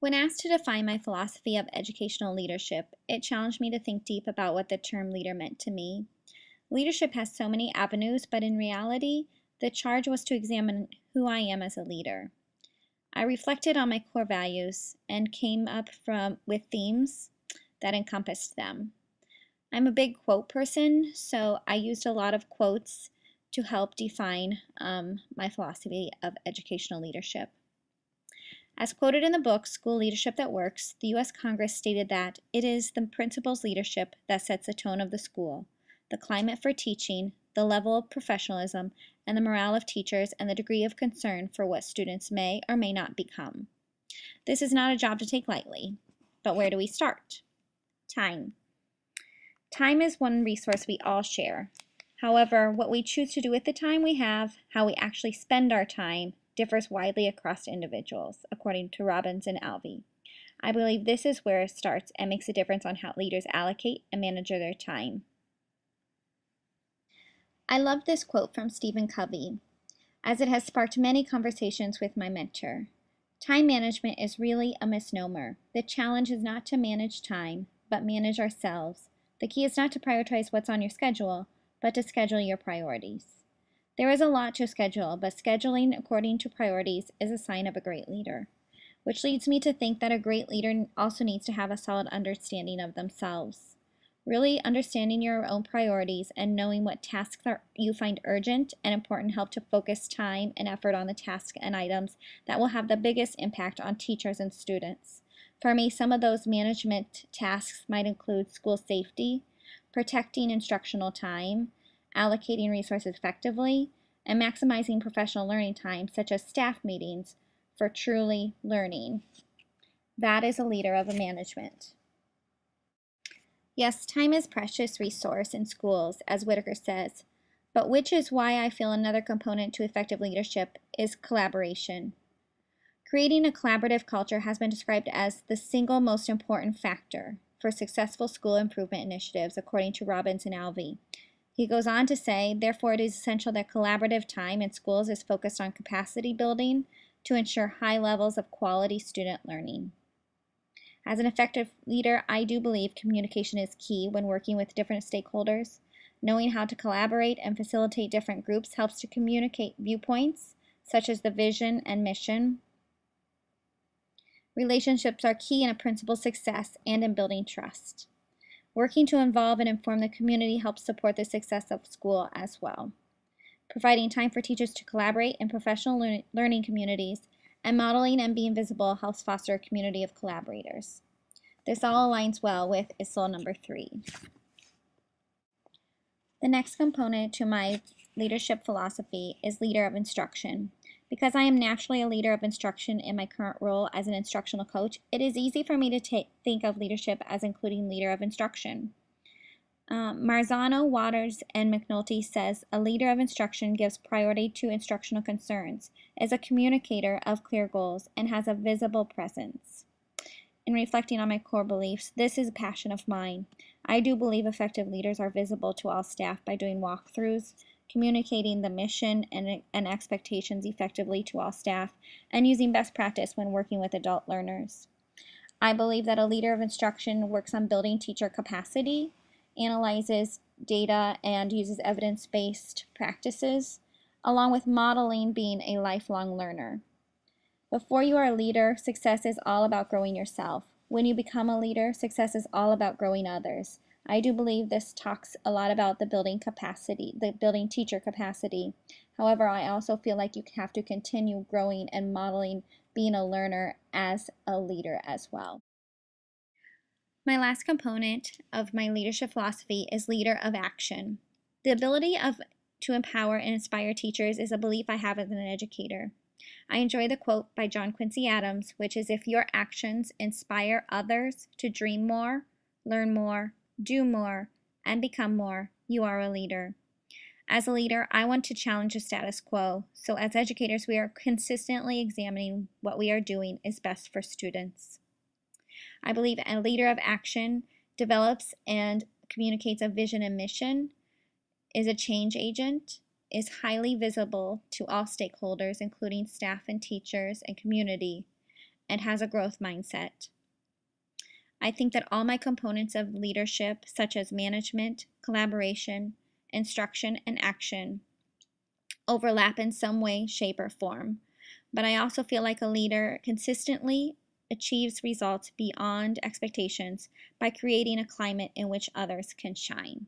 When asked to define my philosophy of educational leadership, it challenged me to think deep about what the term leader meant to me. Leadership has so many avenues, but in reality, the charge was to examine who I am as a leader. I reflected on my core values and came up with themes that encompassed them. I'm a big quote person, so I used a lot of quotes to help define my philosophy of educational leadership. As quoted in the book School Leadership That Works, the U.S. Congress stated that it is the principal's leadership that sets the tone of the school, the climate for teaching, the level of professionalism, and the morale of teachers, and the degree of concern for what students may or may not become. This is not a job to take lightly, but where do we start? Time. Time is one resource we all share. However, what we choose to do with the time we have, how we actually spend our time, differs widely across individuals, according to Robbins and Alvey. I believe this is where it starts and makes a difference on how leaders allocate and manage their time. I love this quote from Stephen Covey, as it has sparked many conversations with my mentor. Time management is really a misnomer. The challenge is not to manage time, but manage ourselves. The key is not to prioritize what's on your schedule, but to schedule your priorities. There is a lot to schedule, but scheduling according to priorities is a sign of a great leader, which leads me to think that a great leader also needs to have a solid understanding of themselves. Really understanding your own priorities and knowing what tasks you find urgent and important help to focus time and effort on the tasks and items that will have the biggest impact on teachers and students. For me, some of those management tasks might include school safety, protecting instructional time, allocating resources effectively, and maximizing professional learning time, such as staff meetings, for truly learning. That is a leader of a management. Yes, time is a precious resource in schools, as Whitaker says, but which is why I feel another component to effective leadership is collaboration. Creating a collaborative culture has been described as the single most important factor for successful school improvement initiatives, according to Robbins and Alvey. He goes on to say, therefore, it is essential that collaborative time in schools is focused on capacity building to ensure high levels of quality student learning. As an effective leader, I do believe communication is key when working with different stakeholders. Knowing how to collaborate and facilitate different groups helps to communicate viewpoints, such as the vision and mission. Relationships are key in a principal's success and in building trust. Working to involve and inform the community helps support the success of school as well. Providing time for teachers to collaborate in professional learning communities and modeling and being visible helps foster a community of collaborators. This all aligns well with ISIL number 3. The next component to my leadership philosophy is leader of instruction. Because I am naturally a leader of instruction in my current role as an instructional coach, it is easy for me to think of leadership as including leader of instruction. Marzano, Waters, and McNulty says a leader of instruction gives priority to instructional concerns, is a communicator of clear goals, and has a visible presence. In reflecting on my core beliefs, this is a passion of mine. I do believe effective leaders are visible to all staff by doing walkthroughs, communicating the mission and expectations effectively to all staff, and using best practice when working with adult learners. I believe that a leader of instruction works on building teacher capacity, analyzes data, and uses evidence-based practices, along with modeling being a lifelong learner. Before you are a leader, success is all about growing yourself. When you become a leader, success is all about growing others. I do believe this talks a lot about the building teacher capacity. However, I also feel like you have to continue growing and modeling being a learner as a leader as well. My last component of my leadership philosophy is leader of action. The ability to empower and inspire teachers is a belief I have as an educator. I enjoy the quote by John Quincy Adams, which is, if your actions inspire others to dream more, learn more, do more, and become more, you are a leader. As a leader, I want to challenge the status quo, so as educators, we are consistently examining what we are doing is best for students. I believe a leader of action develops and communicates a vision and mission, is a change agent, is highly visible to all stakeholders, including staff and teachers and community, and has a growth mindset. I think that all my components of leadership, such as management, collaboration, instruction, and action, overlap in some way, shape, or form. But I also feel like a leader consistently achieves results beyond expectations by creating a climate in which others can shine.